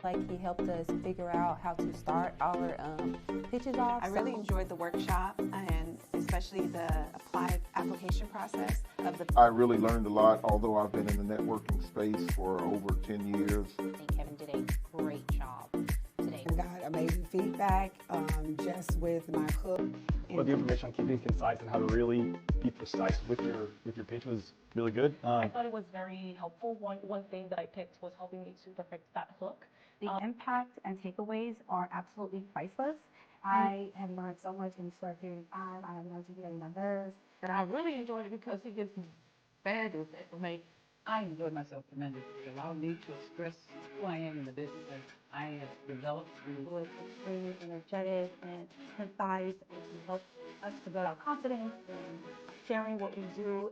Like he helped us figure out how to start our pitches off. I really enjoyed the workshop and especially the applied application process of the. I really learned a lot, although I've been in the networking space for over 10 years. I think Kevin did a great job today. I got amazing feedback just with my hook. But the information on keeping concise and how to really be precise with your pitch was really good. I thought it was very helpful. One thing that I picked was helping me to perfect that hook. The impact and takeaways are absolutely priceless. I have learned so much in a short period of time. I have learned to get numbers. And I really enjoyed it because he gives me fabulous information. I enjoyed myself tremendously. It allowed me to express who I am in the business and I have developed through. It was extremely energetic and concise and helped us to build our confidence and sharing what we do.